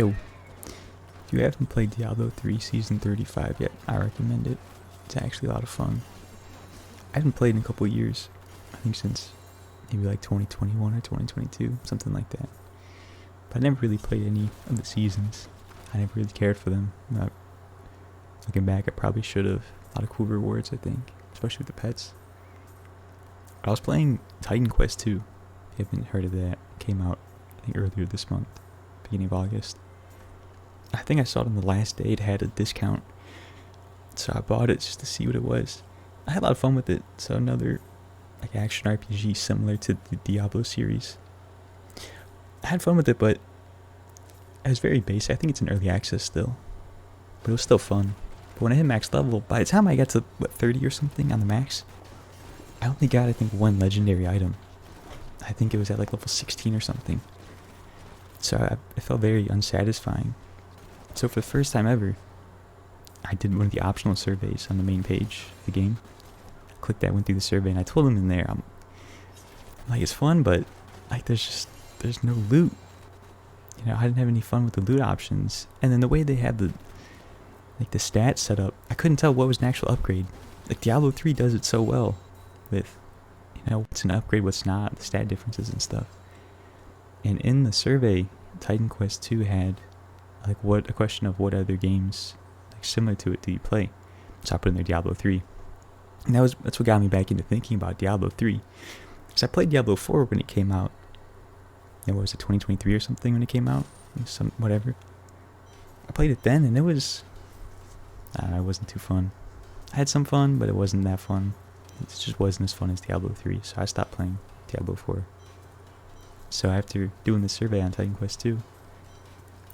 Yo, if you haven't played Diablo 3 Season 35 yet, I recommend it. It's actually a lot of fun. I haven't played in a couple years. I think since maybe like 2021 or 2022, something like that. But I never really played any of the seasons. I never really cared for them. Looking back, I probably should have. A lot of cool rewards, I think, especially with the pets. I was playing Titan Quest 2. If you haven't heard of that, it came out I think earlier this month, beginning of August. I think I saw it on the last day. It had a discount, so I bought it just to see what it was. I had a lot of fun with it. So another like action RPG similar to the Diablo series. I had fun with it, but it was very basic. I think it's in early access still, but it was still fun. But when I hit max level, by the time I got to 30 or something on the max, I only got I think one legendary item. I think it was at like level 16 or something. So it felt very unsatisfying. So for the first time ever, I did one of the optional surveys on the main page of the game. I clicked that, went through the survey, and I told them in there, I'm like, it's fun, but like there's no loot. You know, I didn't have any fun with the loot options. And then the way they had the stats set up, I couldn't tell what was an actual upgrade. Like Diablo 3 does it so well with, you know, what's an upgrade, what's not, the stat differences and stuff. And in the survey, Titan Quest 2 had like a question of what other games like similar to it do you play. So I put in there Diablo 3. And that's what got me back into thinking about Diablo 3. Because I played Diablo 4 when it came out. What was it, 2023 or something when it came out? Whatever. I played it then and it was, I don't know, it wasn't too fun. I had some fun, but it wasn't that fun. It just wasn't as fun as Diablo 3, so I stopped playing Diablo 4. So after doing the survey on Titan Quest 2,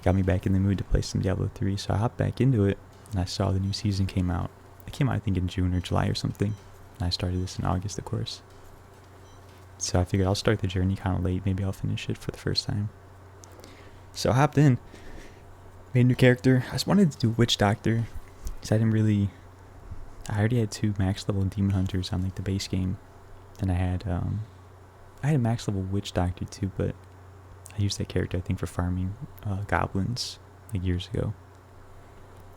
got me back in the mood to play some Diablo 3, so I hopped back into it, and I saw the new season came out. It came out I think in June or July or something, and I started this in August, of course. So I figured I'll start the journey kind of late, maybe I'll finish it for the first time. So I hopped in, made a new character. I just wanted to do Witch Doctor, because I already had 2 max level Demon Hunters on like the base game, and I had a max level Witch Doctor too, but I used that character I think for farming goblins like years ago.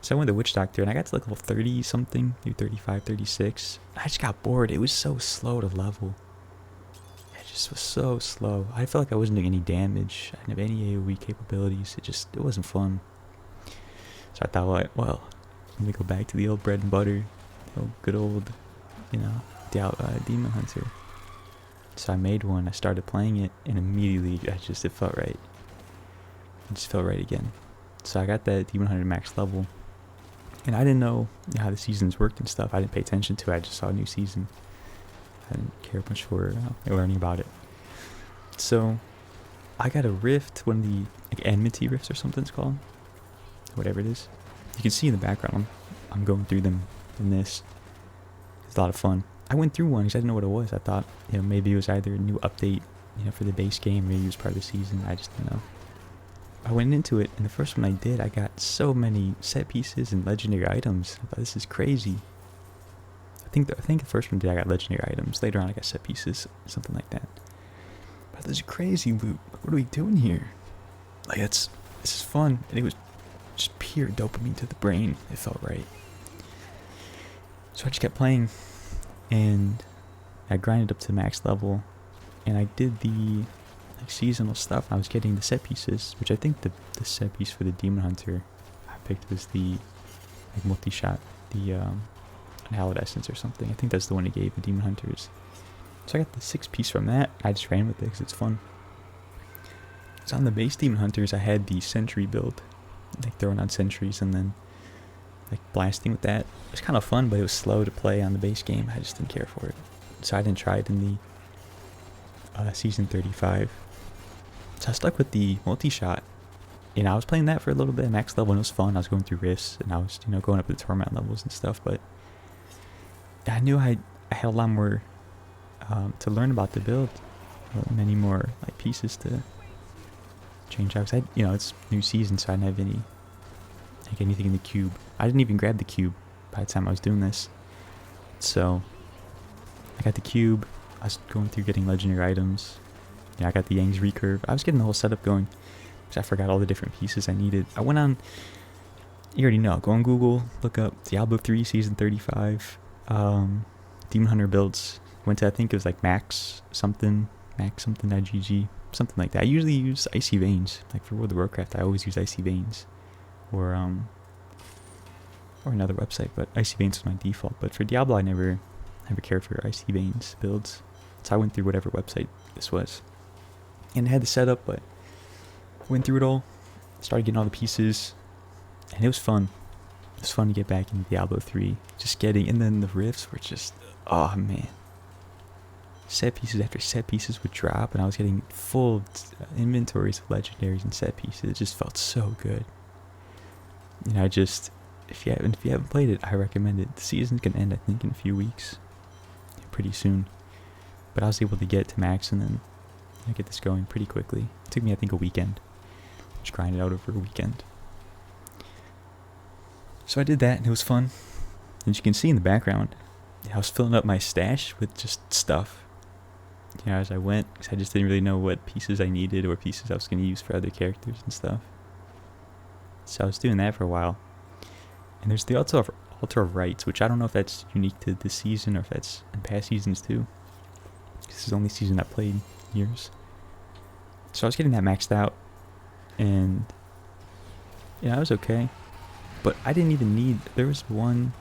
So I went to Witch Doctor and I got to like level 30 something, through 35, 36. I just got bored. It was so slow to level. It just was so slow. I felt like I wasn't doing any damage. I didn't have any AoE capabilities. It wasn't fun. So I thought, well, let me go back to the old bread and butter, the old good old, you know, Demon Hunter. So I made one, I started playing it, and immediately it felt right. It just felt right again. So I got that Demon Hunter max level, and I didn't know how the seasons worked and stuff. I didn't pay attention to it, I just saw a new season. I didn't care much for learning about it. So I got a rift, one of the like enmity rifts or something it's called. Whatever it is. You can see in the background, I'm going through them in this. It's a lot of fun. I went through one because I didn't know what it was. I thought, you know, maybe it was either a new update, you know, for the base game, maybe it was part of the season. I just didn't know. I went into it, and the first one I did, I got so many set pieces and legendary items. I thought, this is crazy. I think the first one I got legendary items. Later on, I got set pieces, something like that. But this is crazy loot. What are we doing here? Like, this is fun, and it was just pure dopamine to the brain. It felt right. So I just kept playing, and I grinded up to max level, and I did the like seasonal stuff. I was getting the set pieces, which I think the set piece for the Demon Hunter I picked was the like multi-shot, the Hallowed Essence or something. I think that's the one it gave the Demon Hunters. So I got the 6 piece from that. I just ran with it because it's fun. So on the base Demon Hunters, I had the Sentry build, like throwing on sentries and then like blasting with that. It was kind of fun, but it was slow to play on the base game. I just didn't care for it, so I didn't try it in the season 35. So I stuck with the multi-shot, and I was playing that for a little bit, max level, and it was fun. I was going through rifts, and I was, you know, going up the torment levels and stuff, but I knew I had a lot more to learn about the build, many more like pieces to change out. You know, it's new season, so I didn't have anything in the cube. I didn't even grab the cube by the time I was doing this. So I got the cube. I was going through getting legendary items. Yeah, I got the Yang's recurve. I was getting the whole setup going. because I forgot all the different pieces I needed. I went on, you already know, go on Google, look up Diablo 3 Season 35, Demon Hunter builds. Went to, I think it was like max something.gg, something like that. I usually use Icy Veins. Like for World of Warcraft, I always use Icy Veins. Or another website, but Icy Veins was my default. But for Diablo, I never cared for Icy Veins builds. So I went through whatever website this was. And I had the setup, but went through it all, started getting all the pieces, and it was fun. It was fun to get back into Diablo 3. Just getting, and then the rifts were just, oh man. Set pieces after set pieces would drop, and I was getting full inventories of legendaries and set pieces. It just felt so good. You know, if you haven't played it, I recommend it. The season's gonna end, I think, in a few weeks, pretty soon. But I was able to get to max and then get this going pretty quickly. It took me, I think, a weekend. Just grind it out over a weekend. So I did that, and it was fun. As you can see in the background, I was filling up my stash with just stuff. You know, as I went, because I just didn't really know what pieces I needed or pieces I was going to use for other characters and stuff. So I was doing that for a while. And there's the Altar of Rights, which I don't know if that's unique to this season or if that's in past seasons too. This is the only season I played in years. So I was getting that maxed out, and yeah, I was okay. But I didn't even need, there was one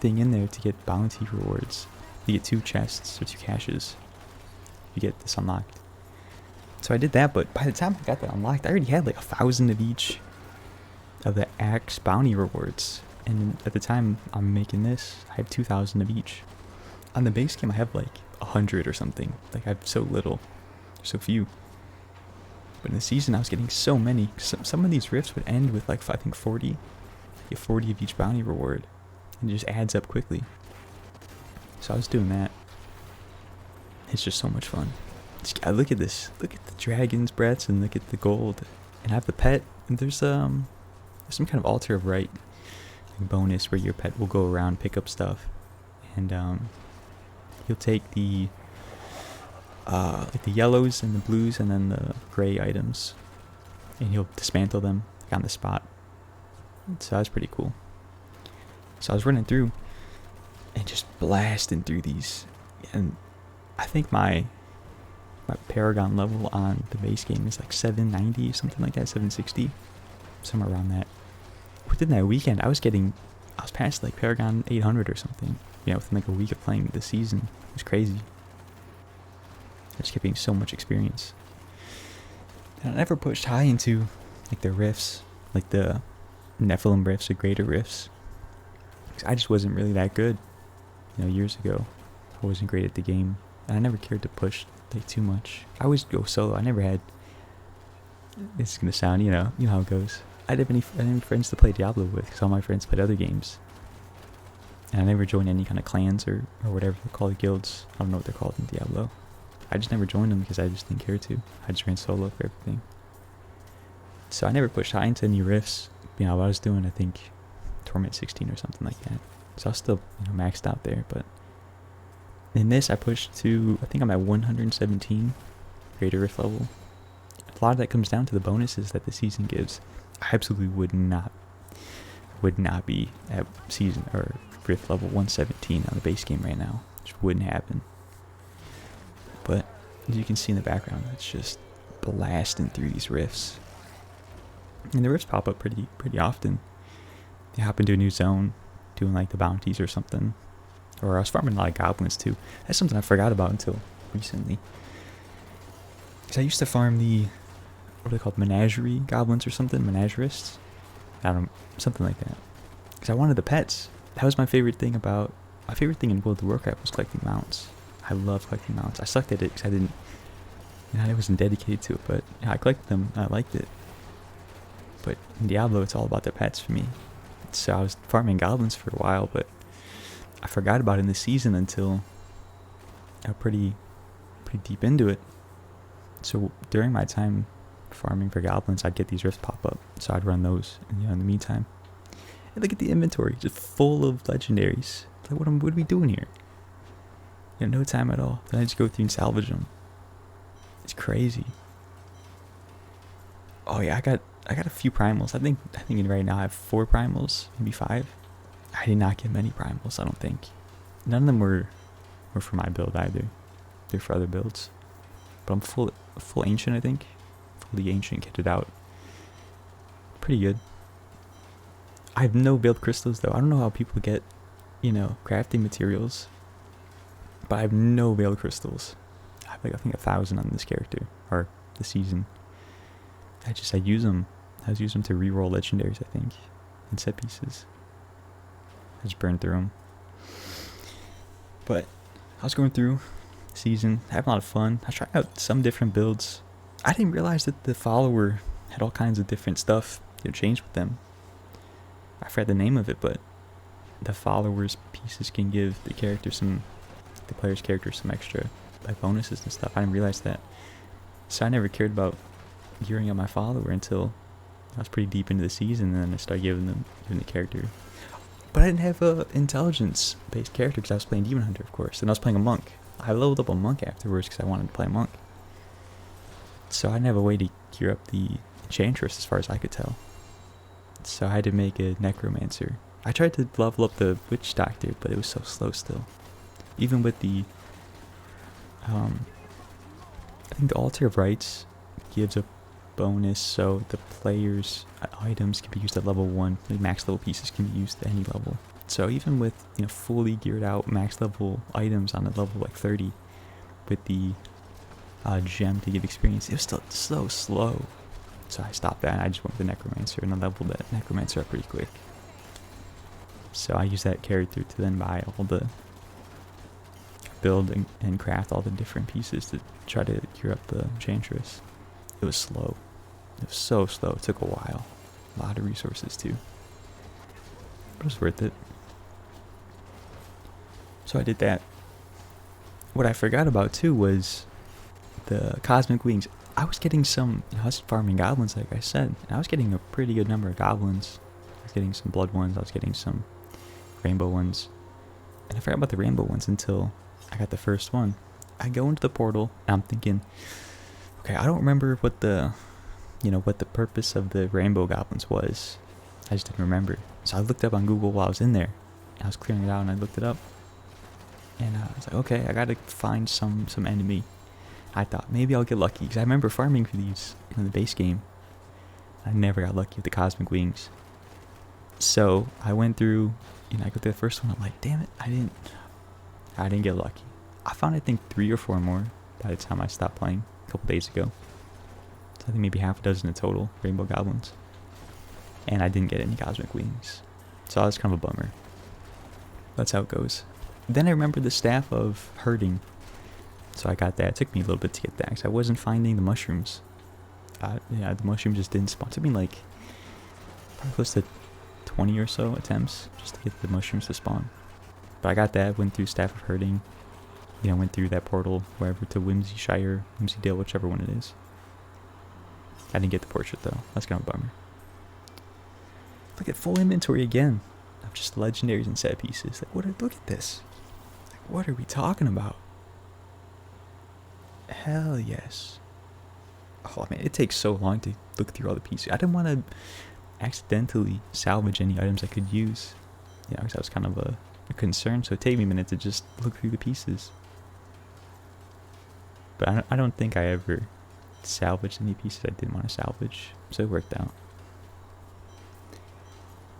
thing in there to get bounty rewards. You get 2 chests or 2 caches. You get this unlocked. So I did that, but by the time I got that unlocked, I already had like 1,000 of each of the axe bounty rewards. And at the time I'm making this, I have 2,000 of each. On the base game, I have like 100 or something. Like I have so little, so few. But in the season, I was getting so many. Some of these rifts would end with like, I think 40. You get 40 of each bounty reward. And it just adds up quickly. So I was doing that. It's just so much fun. Look at this. Look at the dragon's breaths and look at the gold. And I have the pet. And there's some kind of altar of right bonus where your pet will go around, pick up stuff, and you'll take the like the yellows and the blues and then the gray items, and you'll dismantle them on the spot. So that's pretty cool. So I was running through and just blasting through these, and I think my Paragon level on the base game is like 790 or something like that, 760, somewhere around that. Within that weekend, I was past like Paragon 800 or something, you know, within like a week of playing the season. It was crazy. I just kept getting so much experience. And I never pushed high into like the rifts, like the Nephilim rifts or greater rifts, because I just wasn't really that good. You know, years ago, I wasn't great at the game, and I never cared to push like too much. I always go solo. I never had. It's gonna sound, you know how it goes. I didn't have any friends to play Diablo with, because all my friends played other games. And I never joined any kind of clans or whatever they're called, guilds. I don't know what they're called in Diablo. I just never joined them because I just didn't care to. I just ran solo for everything. So I never pushed high into any rifts. You know, I was doing, I think, Torment 16 or something like that. So I was still, maxed out there. But in this, I pushed to, I think I'm at 117 greater rift level. A lot of that comes down to the bonuses that the season gives. I absolutely would not be at season or rift level 117 on the base game right now. It just wouldn't happen. But as you can see in the background, it's just blasting through these rifts. And the rifts pop up pretty often. They hop into a new zone, doing like the bounties or something. Or I was farming a lot of goblins too. That's something I forgot about until recently. Because I used to farm the, what are they called, menagerie goblins or something, menagerists? Something like that. Because I wanted the pets. That was my favorite thing in World of Warcraft was collecting mounts. I love collecting mounts. I sucked at it because I wasn't dedicated to it, but I collected them and I liked it. But in Diablo, it's all about the pets for me. So I was farming goblins for a while, but I forgot about it in the season until I was pretty deep into it. So during my time farming for goblins, I'd get these rifts pop up, so I'd run those in the meantime. And look at the inventory, just full of legendaries. Like, what are we doing here? No time at all. Then I just go through and salvage them. It's crazy. Oh yeah, I got a few primals. I think right now I have 4 primals, maybe 5. I did not get many primals, I don't think. None of them were for my build either. They're for other builds. But I'm full ancient, I think. Fully ancient, kitted out. Pretty good. I have no build crystals though. I don't know how people get, crafting materials. But I have no veiled crystals. I have like I think 1,000 on this character or the season. I use them. I just use them to reroll legendaries, I think, and set pieces. I just burn through them. But I was going through season, having a lot of fun. I was trying out some different builds. I didn't realize that the follower had all kinds of different stuff changed with them. I forgot the name of it, but the followers pieces can give the player's character some extra like bonuses and stuff. I didn't realize that. So I never cared about gearing up my follower until I was pretty deep into the season, and then I started giving the character. But I didn't have a intelligence based character because I was playing Demon Hunter, of course, and I was playing a monk. I leveled up a monk afterwards because I wanted to play a monk. So I didn't have a way to gear up the enchantress as far as I could tell. So I had to make a necromancer. I tried to level up the witch doctor, but it was so slow still. Even with the I think the Altar of Rites gives a bonus, so the player's items can be used at level 1. The max level pieces can be used at any level. So even with fully geared out max level items on a level like 30, with the gem to give experience, it was still so slow. So I stopped that and I just went with the necromancer, and I leveled that necromancer up pretty quick. So I used that character to then buy all the build and craft all the different pieces to try to gear up the enchantress. It was slow. It was so slow. It took a while. A lot of resources too. But it was worth it. So I did that. What I forgot about too was the cosmic wings. I was getting some, I was farming goblins like I said, and I was getting a pretty good number of goblins. I was getting some blood ones, I was getting some rainbow ones. And I forgot about the rainbow ones until I got the first one. I go into the portal and I'm thinking, okay, I don't remember what the purpose of the rainbow goblins was. I just didn't remember. So I looked up on Google while I was in there. I was clearing it out and I looked it up. And I was like, okay, I gotta find some enemy. I thought maybe I'll get lucky because I remember farming for these in the base game. I never got lucky with the cosmic wings. So I went through, I got through the first one. I'm like, damn it, I didn't get lucky. I found I think 3 or 4 more by the time I stopped playing a couple days ago. So I think maybe half a dozen in total rainbow goblins. And I didn't get any cosmic wings. So that was kind of a bummer. That's how it goes. Then I remembered the staff of herding. So I got that. It took me a little bit to get that because I wasn't finding the mushrooms. The mushrooms just didn't spawn. It took me like probably close to 20 or so attempts just to get the mushrooms to spawn. But I got that, went through Staff of Herding, went through that portal, wherever to Whimsy Shire, Whimsy Dale, whichever one it is. I didn't get the portrait though. That's kind of a bummer. Look at full inventory again of just legendaries and set pieces. Look at this. What are we talking about? Hell yes. Oh man, it takes so long to look through all the pieces. I didn't want to accidentally salvage any items I could use. Because that was kind of a concern. So it took me a minute to just look through the pieces. But I don't think I ever salvaged any pieces I didn't want to salvage. So it worked out.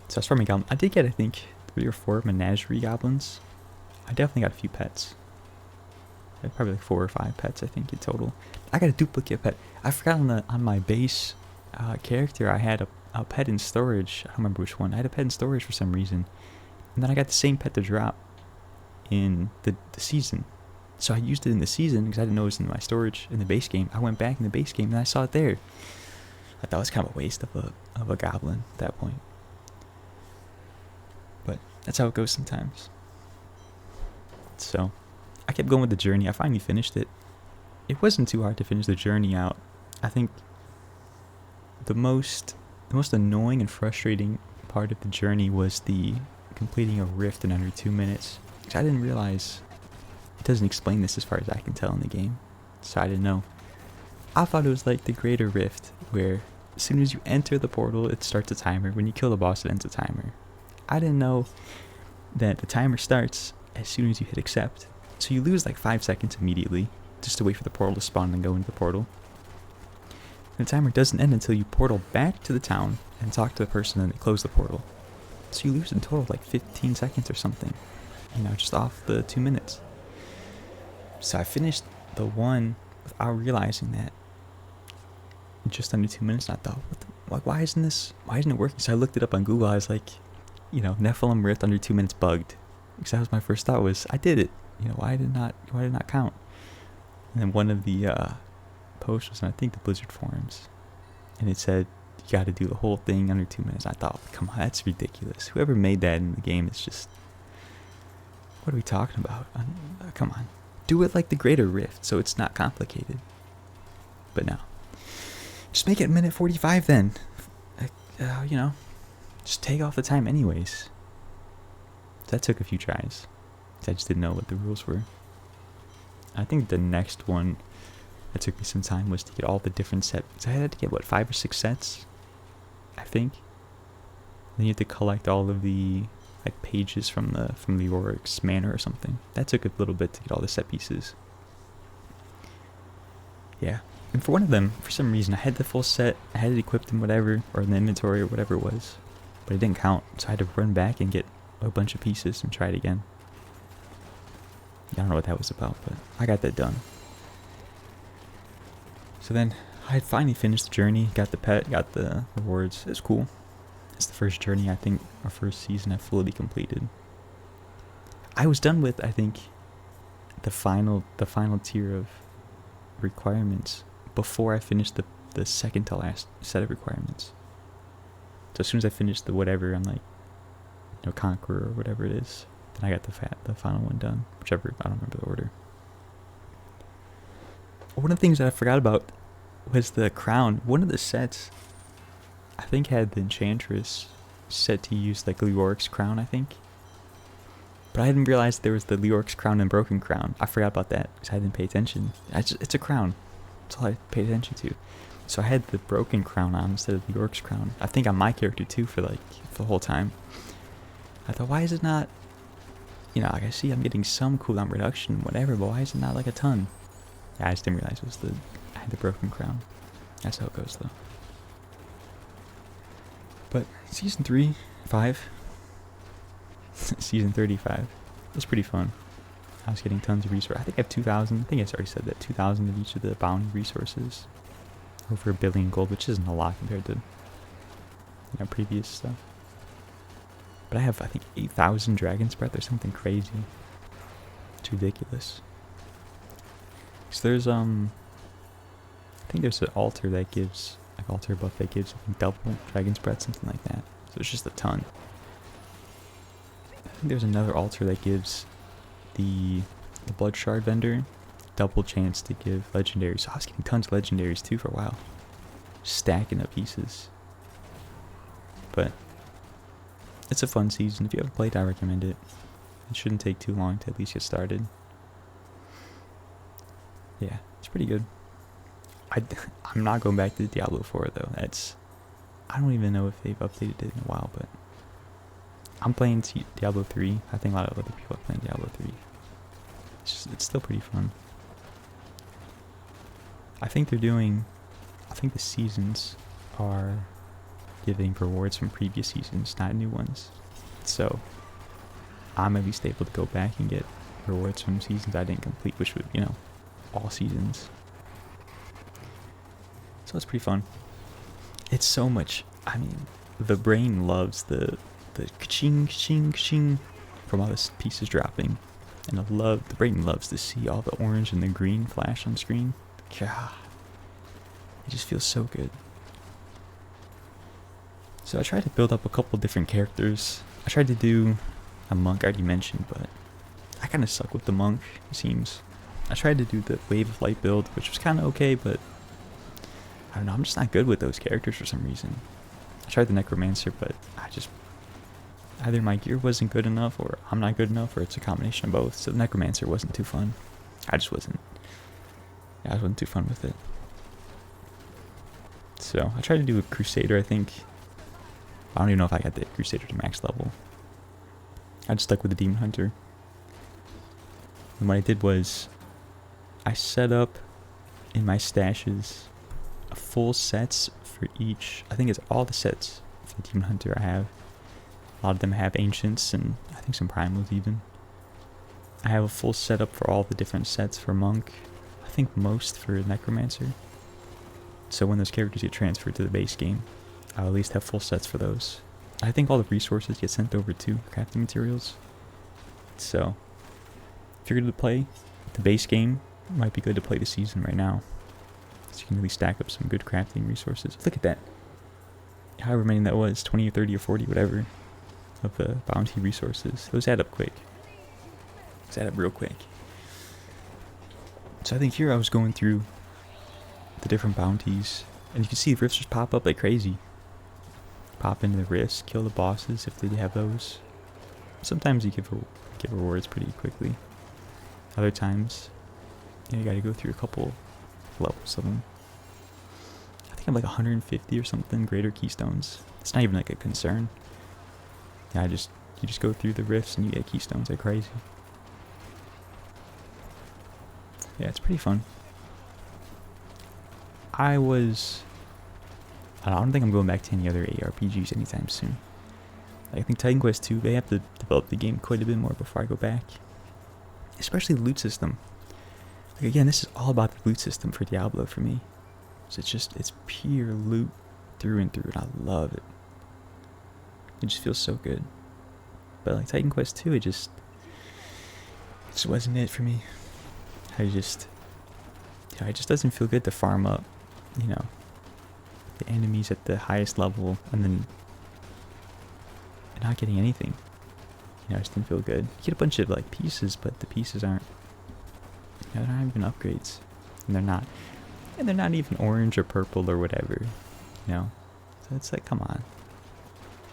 So I was farming goblins. I did get, I think, 3 or 4 menagerie goblins. I definitely got a few pets. I had probably like 4 or 5 pets, I think, in total. I got a duplicate pet. I forgot on my base character, I had a pet in storage. I don't remember which one. I had a pet in storage for some reason. And then I got the same pet to drop in the season. So I used it in the season because I didn't know it was in my storage in the base game. I went back in the base game and I saw it there. I thought it was kind of a waste of a goblin at that point. But that's how it goes sometimes. So I kept going with the journey. I finally finished it. It wasn't too hard to finish the journey out. I think the most annoying and frustrating part of the journey was the completing a rift in under 2 minutes. Which I didn't realize. It doesn't explain this as far as I can tell in the game. So I didn't know. I thought it was like the greater rift where As soon as you enter the portal, it starts a timer. When you kill the boss, it ends a timer. I didn't know that the timer starts as soon as you hit accept. So you lose like 5 seconds immediately just to wait for the portal to spawn and go into the portal. And the timer doesn't end until you portal back to the town and talk to the person and they close the portal. So you lose in total like 15 seconds or something. You know, just off the 2 minutes. So I finished the one without realizing that in just under 2 minutes. And I thought, why isn't it working? So I looked it up on Google. I was like, you know, Nephilim Rift under 2 minutes bugged. Because that was my first thought was, I did it. You know, why did it not count? And then one of the posts was on, I think, the Blizzard forums. And it said, you got to do the whole thing under 2 minutes. I thought, come on, that's ridiculous. Whoever made that in the game is just, what are we talking about? Come on. Do it like the Greater Rift so it's not complicated. But no. Just make it minute 45 then. You know, just take off the time anyways. That took a few tries. I just didn't know what the rules were. I think the next one that took me some time was to get all the different sets. I had to get, what, 5 or 6 sets? I think. Then you have to collect all of the like pages from the Oryx Manor or something. That took a little bit to get all the set pieces. Yeah. And for one of them, for some reason, I had the full set, I had it equipped in whatever, or in the inventory or whatever it was. But it didn't count, so I had to run back and get a bunch of pieces and try it again. I don't know what that was about, but I got that done. So then, I had finally finished the journey, got the pet, got the rewards. It was cool. It's the first journey, I think, our first season I fully completed. I was done with, I think, the final tier of requirements before I finished the second to last set of requirements. So as soon as I finished the whatever, I'm like, you know, Conqueror or whatever it is, then I got the final one done. Whichever, I don't remember the order. One of the things that I forgot about was the crown. One of the sets, I think, had the Enchantress set to use like Leoric's crown, I think. But I didn't realize there was the Leoric's crown and Broken Crown. I forgot about that because I didn't pay attention. It's a crown. That's all I paid attention to. So I had the Broken Crown on instead of the Leoric's crown. I think on my character too for the whole time. I thought, why is it not, you know, like I see I'm getting some cooldown reduction, whatever, but why is it not like a ton? Yeah, I just didn't realize it was I had the Broken Crown. That's how it goes though. But season 5, season 35, was pretty fun. I was getting tons of resources. I think I have 2,000. I think I already said that. 2,000 of each of the bounty resources. Over 1 billion gold, which isn't a lot compared to, you know, previous stuff. But I have, I think, 8,000 Dragon's Breath or something crazy. It's ridiculous. So there's, I think there's an altar that gives, like altar buff that gives, I think, double Dragon's Breath, something like that. So it's just a ton. I think there's another altar that gives the Blood Shard vendor double chance to give legendaries. So I was getting tons of legendaries too for a while. Just stacking up pieces. But it's a fun season. If you haven't played, I recommend it. It shouldn't take too long to at least get started. Yeah, it's pretty good. I'm not going back to Diablo 4 though. I don't even know if they've updated it in a while, but I'm playing Diablo 3. I think a lot of other people are playing Diablo 3. It's still pretty fun. I think the seasons are giving rewards from previous seasons, not new ones. So I'm at least able to go back and get rewards from seasons I didn't complete, which would, you know, all seasons. So it's pretty fun. It's so much, I mean, the brain loves the ka-ching, ka-ching, ka-ching from all the pieces dropping. And the brain loves to see all the orange and the green flash on screen. God, it just feels so good. So I tried to build up a couple different characters. I tried to do a monk, I already mentioned, but I kind of suck with the monk, it seems. I tried to do the Wave of Light build, which was kind of okay, but I don't know, I'm just not good with those characters for some reason. I tried the Necromancer, but either my gear wasn't good enough, or I'm not good enough, or it's a combination of both. So the Necromancer wasn't too fun. I wasn't too fun with it. So I tried to do a Crusader, I think. I don't even know if I got the Crusader to max level. I just stuck with the Demon Hunter. And what I did was, I set up in my stashes full sets for each. I think it's all the sets for the Demon Hunter I have. A lot of them have Ancients and I think some Primals even. I have a full setup for all the different sets for Monk. I think most for Necromancer. So when those characters get transferred to the base game, I'll at least have full sets for those. I think all the resources get sent over to crafting materials. So, if you're good to play the base game, it might be good to play the season right now. So you can really stack up some good crafting resources. Look at that. However many that was, 20 or 30 or 40, whatever, of the bounty resources. Those add up quick. Those add up real quick. So I think here I was going through the different bounties, and you can see the rifts just pop up like crazy. Pop into the rifts, kill the bosses if they have those. Sometimes you get rewards pretty quickly. Other times, you gotta go through a couple levels of them. I think I'm like 150 or something greater keystones. It's not even like a concern. Yeah, you just go through the rifts and you get keystones like crazy. Yeah, it's pretty fun. I don't think I'm going back to any other ARPGs anytime soon. Like, I think Titan Quest 2, they have to develop the game quite a bit more before I go back. Especially the loot system. Like, again, this is all about the loot system for Diablo for me. So it's pure loot through and through, and I love it. It just feels so good. But like Titan Quest 2, it just wasn't it for me. It just doesn't feel good to farm up, the enemies at the highest level and then not getting anything. It just didn't feel good. You get a bunch of like pieces, but the pieces aren't, they're not even upgrades, and they're not even orange or purple or whatever, So it's like, come on,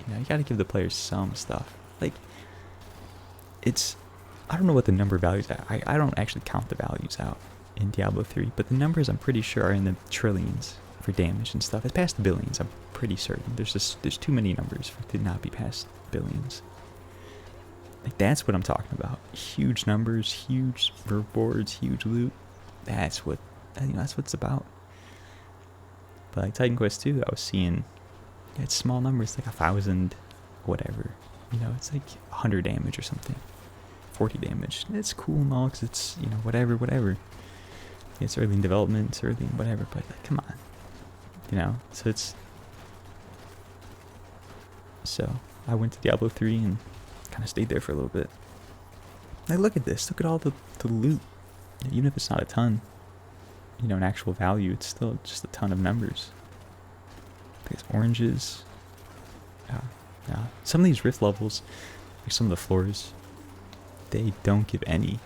you gotta give the players some stuff. Like, I don't know what the number values are. I don't actually count the values out in Diablo 3, but the numbers I'm pretty sure are in the trillions for damage and stuff. It's past the billions, I'm pretty certain. There's too many numbers for it to not be past billions. Like, that's what I'm talking about. Huge numbers, huge rewards, huge loot. That's what it's about. But like Titan Quest 2, I was seeing it's small numbers, like 1,000 whatever. It's like 100 damage or something. 40 damage. It's cool and all, because it's, whatever. It's early in development, it's early in whatever, but like, come on. So I went to Diablo 3 and kind of stayed there for a little bit. Like, look at this. Look at all the loot. Even if it's not a ton, an actual value, it's still just a ton of numbers. There's oranges. Yeah. Some of these rift levels, like some of the floors, they don't give any,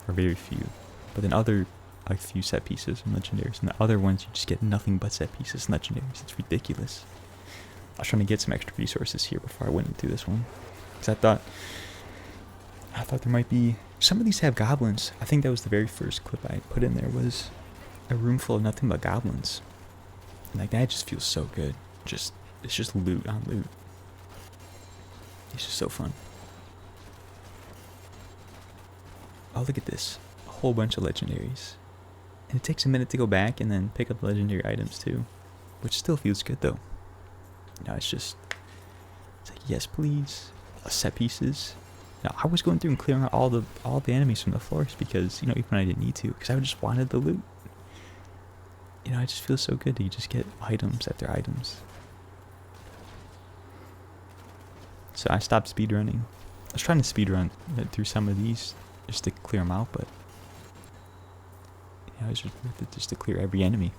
or very few. But then other, like, few set pieces and legendaries, and the other ones you just get nothing but set pieces and legendaries. It's ridiculous. I was trying to get some extra resources here before I went into this one, because I thought there might be, some of these have goblins. I think that was the very first clip I put in there, was a room full of nothing but goblins. And like, that just feels so good. It's just loot on loot. It's just so fun. Oh, look at this. A whole bunch of legendaries. And it takes a minute to go back and then pick up legendary items too, which still feels good though. It's like, yes please. Set pieces. Now, I was going through and clearing out all the enemies from the floors, because, even when I didn't need to, because I just wanted the loot. It just feels so good to just get items after items. So I stopped speedrunning. I was trying to speedrun through some of these just to clear them out, but it's just worth it just to clear every enemy.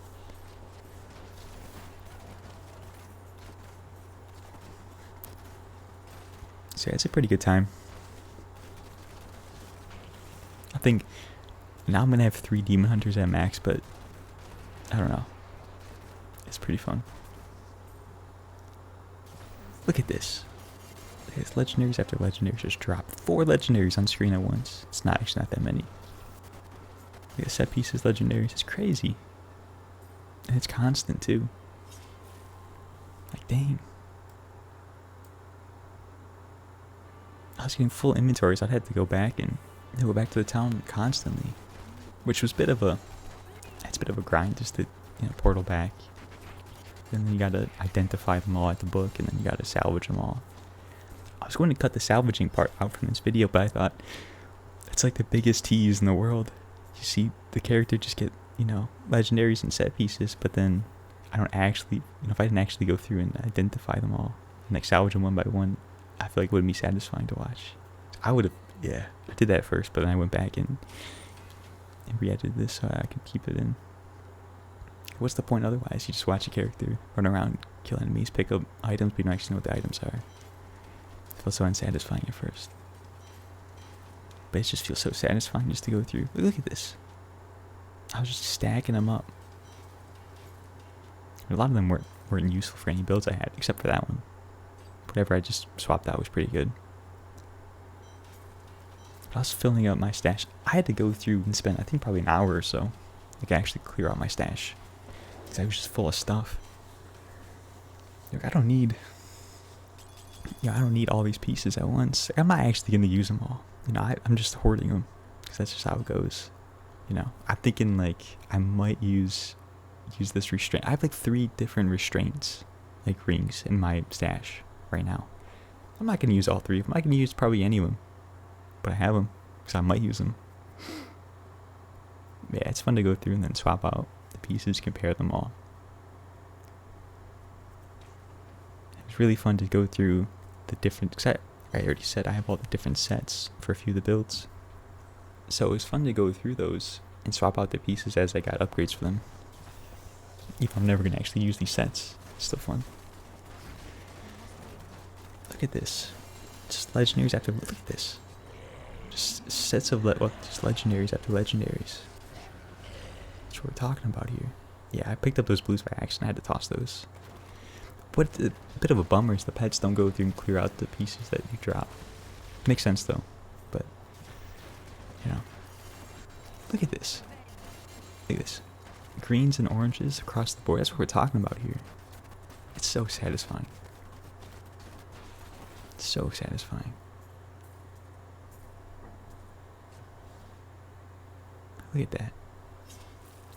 So yeah, it's a pretty good time. I think now I'm going to have 3 Demon Hunters at max, but I don't know. It's pretty fun. Look at this. It's legendaries after legendaries just drop. 4 legendaries on screen at once. It's actually not that many. Set pieces, legendaries. It's crazy. And it's constant too. Dang. I was getting full inventory, so I had to go back to the town constantly, which was a bit of a grind just to portal back. And then you gotta identify them all at the book, and then you gotta salvage them all. I was going to cut the salvaging part out from this video, but I thought it's like the biggest tease in the world. You see the character just get legendaries and set pieces, but then I don't actually, if I didn't actually go through and identify them all and like salvage them one by one, I feel like it wouldn't be satisfying to watch. I would have, I did that first, but then I went back and re-edited this so I could keep it in. What's the point otherwise? You just watch a character run around, kill enemies, pick up items, but you don't actually know what the items are. It feels so unsatisfying at first. But it just feels so satisfying just to go through. Look at this. I was just stacking them up. A lot of them weren't useful for any builds I had, except for that one. Whatever I just swapped out was pretty good. But I was filling up my stash. I had to go through and spend, I think, probably an hour or so to actually clear out my stash. Because I was just full of stuff. Like, I don't need all these pieces at once. I'm not actually going to use them all. I'm just hoarding them. Because that's just how it goes. I'm thinking, like, I might use this restraint. I have, like, 3 different restraints, like, rings in my stash right now. I'm not going to use all 3 of them. I can use probably any of them. But I have them. Because I might use them. Yeah, it's fun to go through and then swap out the pieces, compare them all. It was really fun to go through the different, because I already said I have all the different sets for a few of the builds. So it was fun to go through those and swap out the pieces as I got upgrades for them. Even I'm never going to actually use these sets. It's still fun. Look at this. Just legendaries after, look at this. Just sets of, just legendaries after legendaries. That's what we're talking about here. Yeah, I picked up those blues by accident. I had to toss those. What a bit of a bummer is the pets don't go through and clear out the pieces that you drop. Makes sense though, but look at this. Look at this. Greens and oranges across the board. That's what we're talking about here. It's so satisfying. It's so satisfying. Look at that.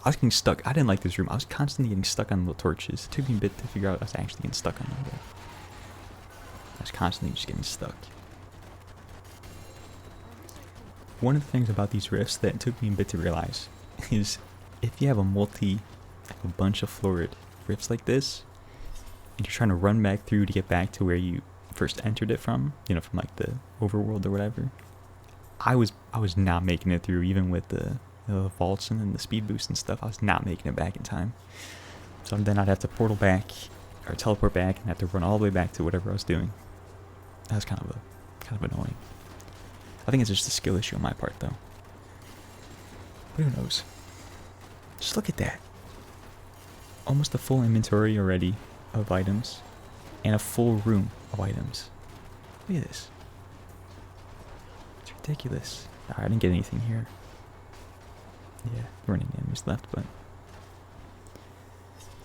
I was getting stuck. I didn't like this room. I was constantly getting stuck on little torches. It took me a bit to figure out I was actually getting stuck on them. But I was constantly just getting stuck. One of the things about these rifts that took me a bit to realize is if you have a bunch of florid rifts like this, and you're trying to run back through to get back to where you first entered it from, from like the overworld or whatever, I was not making it through, even with the vaults and then the speed boost and stuff. I was not making it back in time. So then I'd have to portal back or teleport back and have to run all the way back to whatever I was doing. That was kind of annoying. I think it's just a skill issue on my part though. But who knows? Just look at that. Almost a full inventory already of items and a full room of items. Look at this. It's ridiculous. I didn't get anything here. Yeah, there weren't any enemies left, but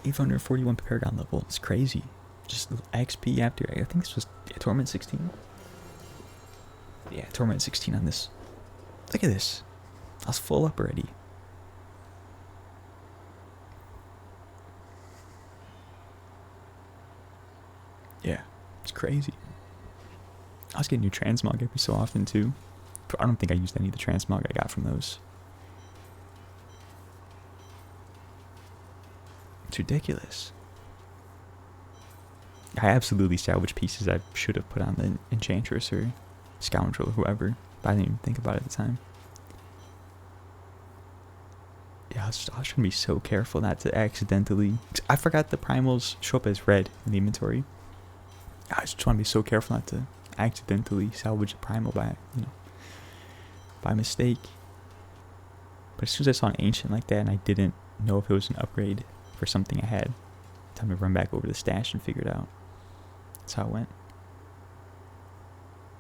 841 Paragon level. It's crazy. Just XP after, I think this was Torment 16. Yeah, Torment 16 on this. Look at this. I was full up already. Yeah, it's crazy. I was getting new transmog every so often too. But I don't think I used any of the transmog I got from those. It's ridiculous. I absolutely salvaged pieces I should have put on the Enchantress or Scoundrel or whoever, but I didn't even think about it at the time. Yeah, I was trying to be so careful not to accidentally... I forgot the primals show up as red in the inventory. I was trying to be so careful not to accidentally salvage a primal by mistake. But as soon as I saw an ancient like that and I didn't know if it was an upgrade for something I had, time to run back over to the stash and figure it out. That's how it went.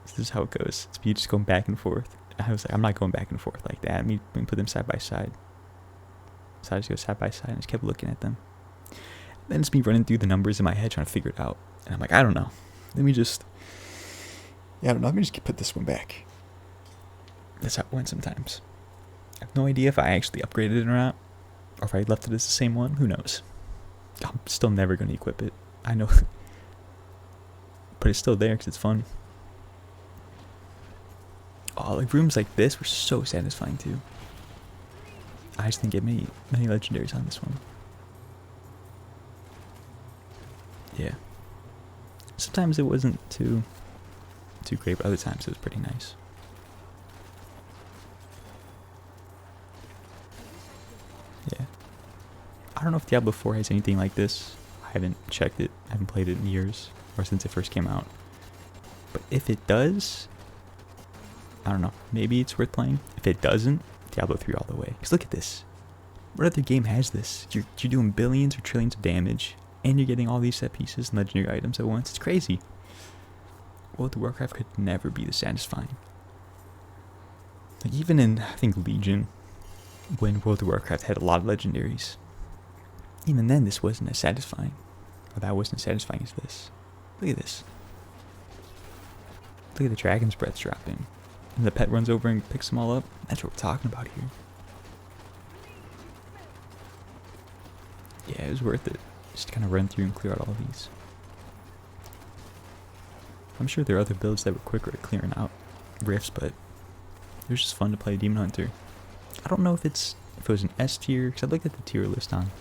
This is how it goes. It's you just going back and forth. I was like, I'm not going back and forth like that. Let me put them side by side. So I just go side by side and just kept looking at them. Then it's me running through the numbers in my head trying to figure it out. And I'm like, I don't know. Let me just... Yeah, I don't know. Let me just put this one back. That's how it went sometimes. I have no idea if I actually upgraded it or not. Or if I left it as the same one. Who knows? I'm still never going to equip it. I know. But it's still there because it's fun. Oh, like rooms like this were so satisfying too. I just didn't get many legendaries on this one. Yeah. Sometimes it wasn't too great, but other times it was pretty nice. Yeah. I don't know if Diablo 4 has anything like this. I haven't checked it. I haven't played it in years, or since it first came out. But if it does, I don't know. Maybe it's worth playing. If it doesn't, Diablo 3 all the way. Because look at this. What other game has this? You're doing billions or trillions of damage, and you're getting all these set pieces and legendary items at once. It's crazy. World of Warcraft could never be this satisfying. Like even in, I think, Legion, when World of Warcraft had a lot of legendaries, even then this wasn't as satisfying. Or that wasn't as satisfying as this. Look at this. Look at the dragon's breath dropping. And the pet runs over and picks them all up. That's what we're talking about here. Yeah, it was worth it. Just to kind of run through and clear out all of these. I'm sure there are other builds that were quicker at clearing out rifts, but it was just fun to play Demon Hunter. I don't know if it was an S tier, because I looked at the tier list on,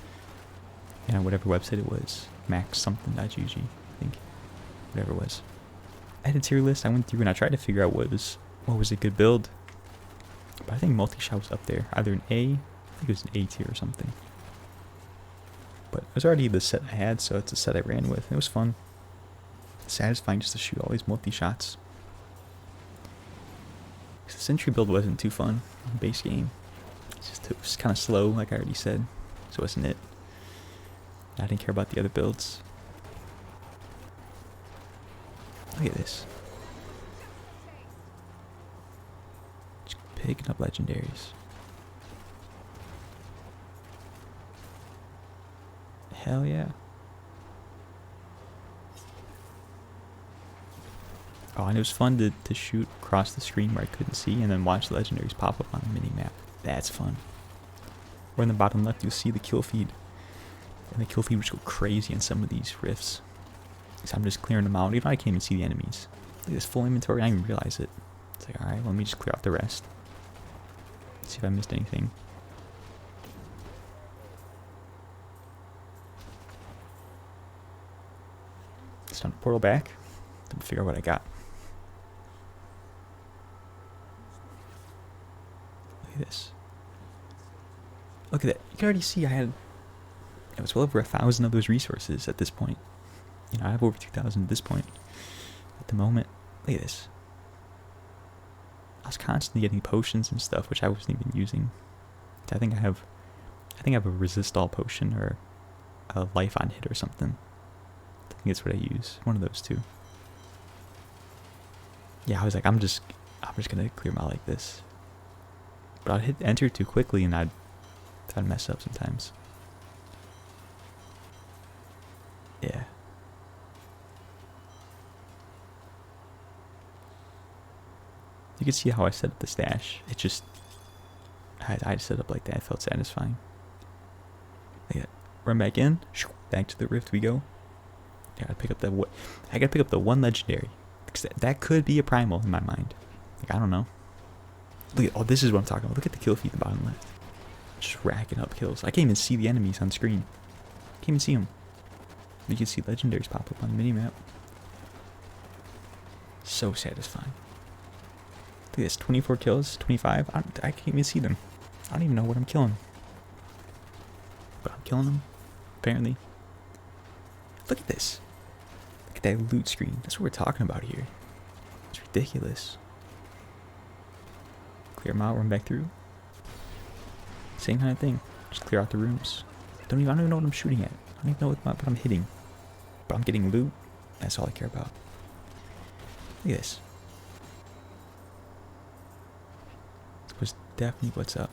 whatever website it was, maxsomething.gg, I think, whatever it was. I had a tier list. I went through and I tried to figure out what was a good build, but I think multi-shot was up there, either an A, I think it was an A tier or something. But it was already the set I had, so it's a set I ran with. It was fun. Satisfying just to shoot all these multi-shots. The Sentry build wasn't too fun in the base game. It was kind of slow, like I already said. So wasn't it. I didn't care about the other builds. Look at this. Just picking up legendaries. Hell yeah. Oh, and it was fun to shoot across the screen where I couldn't see and then watch the legendaries pop up on the mini-map. That's fun. Or in the bottom left, you'll see the kill feed. And the kill feed would go crazy in some of these rifts. So I'm just clearing them out. Even I can't even see the enemies. Look at this full inventory, I didn't even realize it. It's like, alright, let me just clear out the rest. See if I missed anything. It's time to portal back to figure out what I got. Look at this. Look at that. You can already see it was well over 1,000 of those resources at this point. I have over 2,000 at this point. At the moment. Look at this. I was constantly getting potions and stuff, which I wasn't even using. I think I have a resist all potion or a life on hit or something. I think that's what I use. One of those two. Yeah, I was like, I'm just gonna clear them out like this. But I'd hit enter too quickly and I'd mess up sometimes. Yeah. You can see how I set up the stash. It just, I set up like that. It felt satisfying. Look at that. Run back in. Back to the rift we go. I gotta pick up the one legendary. That could be a primal in my mind. Like, I don't know. Look at, this is what I'm talking about. Look at the kill feed in the bottom left. Just racking up kills. I can't even see the enemies on screen. Can't even see them. You can see legendaries pop up on the minimap. So satisfying. Look at this, 24 kills, 25. I can't even see them. I don't even know what I'm killing. But I'm killing them, apparently. Look at this. Look at that loot screen. That's what we're talking about here. It's ridiculous. Clear them out, run back through. Same kind of thing. Just clear out the rooms. I don't even know what I'm shooting at. I don't even know what I'm hitting. But I'm getting loot. That's all I care about. Look at this. This was definitely what's up.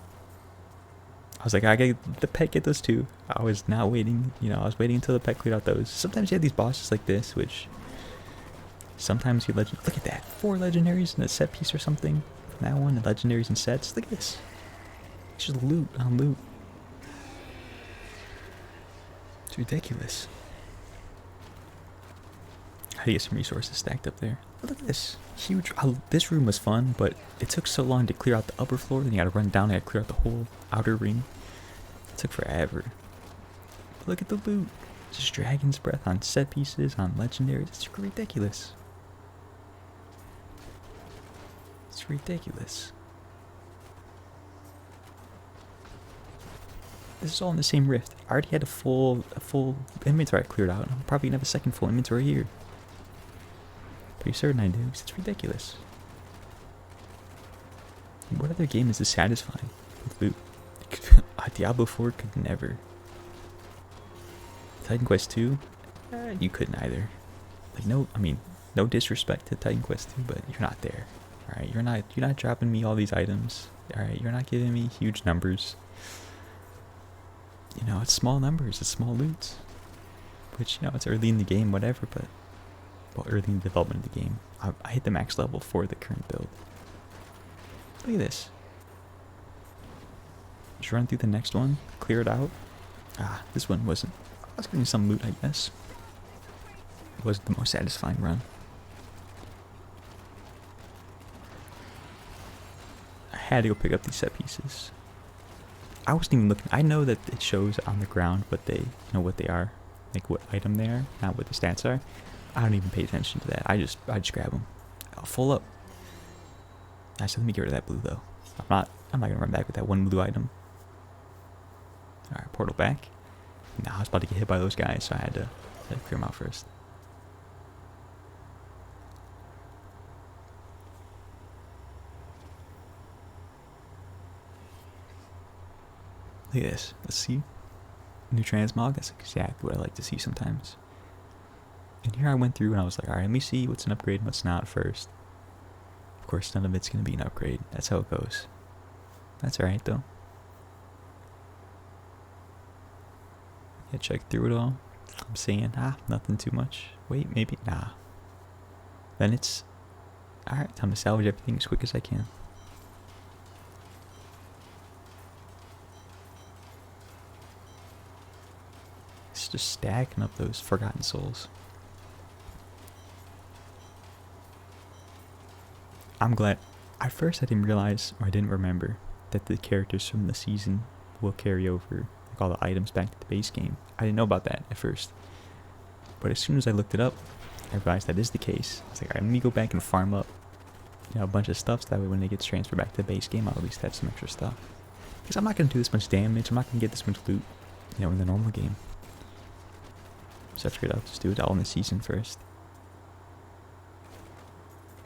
I was like, I get the pet get those too. I was not waiting, you know, I was waiting until the pet cleared out those. Sometimes you have these bosses like this, which sometimes you legend. Look at that, 4 legendaries in a set piece or something. From that one, the legendaries and sets. Look at this. It's just loot on loot. It's ridiculous. How do you get some resources stacked up there? But look at this. Huge. This room was fun, but it took so long to clear out the upper floor. Then you gotta run down and clear out the whole outer ring. It took forever. But look at the loot. Just Dragon's Breath on set pieces, on legendaries. It's ridiculous. It's ridiculous. This is all in the same rift. I already had a full inventory cleared out. I'm probably gonna have a second full inventory here. Pretty certain I do, because it's ridiculous. What other game is this satisfying with loot? Diablo 4 could never. Titan Quest 2? You couldn't either. Like, no, I mean, no disrespect to Titan Quest 2, but you're not there. Alright, you're not dropping me all these items. Alright, you're not giving me huge numbers. You know, it's small numbers, it's small loot. Which, you know, it's early in the game, whatever, but well, early in the development of the game. I hit the max level for the current build. Look at this. Just run through the next one, clear it out. Ah, this one wasn't. I was getting some loot, I guess. It wasn't the most satisfying run. I had to go pick up these set pieces. I wasn't even looking. I know that it shows on the ground what they, you know, what they are, like what item they are, not what the stats are. I don't even pay attention to that. I just grab them. I'll full up. Nice. Let me get rid of that blue though. I'm not gonna run back with that one blue item. All right, portal back. Now I was about to get hit by those guys, so I had to clear them out first. Look at this. Let's see. New transmog. That's exactly what I like to see sometimes. And here I went through and I was like, alright, let me see what's an upgrade and what's not first. Of course, none of it's going to be an upgrade. That's how it goes. That's alright, though. Yeah, check through it all. I'm saying, nothing too much. Wait, maybe, nah. Then it's, alright, time to salvage everything as quick as I can. It's just stacking up those forgotten souls. I'm glad. At first I didn't realize, or I didn't remember, that the characters from the season will carry over like all the items back to the base game. I didn't know about that at first. But as soon as I looked it up, I realized that is the case. I was like, alright, let me go back and farm up, you know, a bunch of stuff so that way when it gets transferred back to the base game, I'll at least have some extra stuff. Because I'm not going to do this much damage, I'm not going to get this much loot, you know, in the normal game. So I figured I'll just do it all in the season first.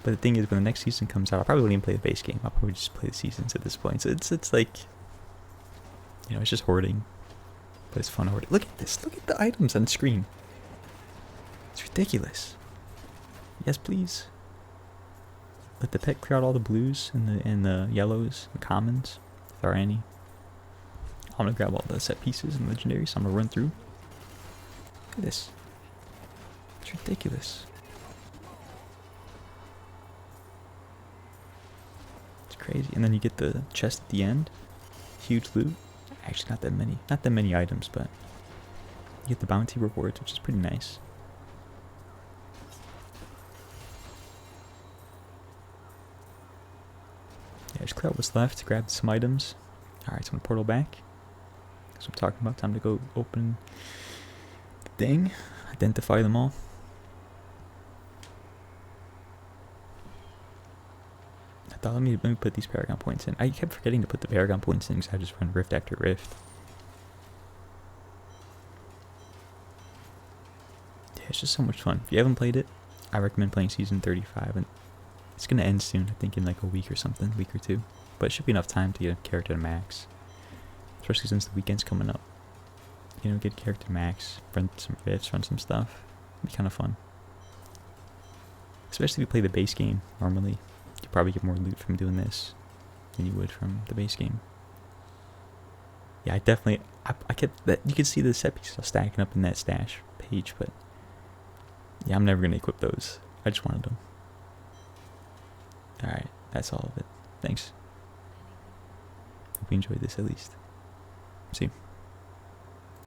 But the thing is, when the next season comes out, I'll probably won't even play the base game. I'll probably just play the seasons at this point. So it's like, you know, it's just hoarding. But it's fun hoarding. Look at this. Look at the items on the screen. It's ridiculous. Yes, please. Let the pet clear out all the blues and the yellows, the commons, if there are any. I'm going to grab all the set pieces and legendaries. I'm going to run through. Look at this. It's ridiculous. Crazy. And then you get the chest at the end. Huge loot. Actually, not that many. Not that many items, but you get the bounty rewards, which is pretty nice. Yeah, just clear out what's left. Grab some items. Alright, so I'm gonna portal back. That's what I'm talking about. Time to go open the thing. Identify them all. I thought, let me put these Paragon points in. I kept forgetting to put the Paragon points in because I just run rift after rift. Yeah, it's just so much fun. If you haven't played it, I recommend playing Season 35. And it's going to end soon, I think in like a week or something, week or two. But it should be enough time to get a character to max. Especially since the weekend's coming up. You know, get a character to max, run some rifts, run some stuff. It'd be kind of fun. Especially if you play the base game normally. You probably get more loot from doing this than you would from the base game. Yeah, I definitely, I kept that. You can see the set pieces stacking up in that stash page, but yeah, I'm never gonna equip those. I just wanted them. All right, that's all of it. Thanks. Hope you enjoyed this at least. See you.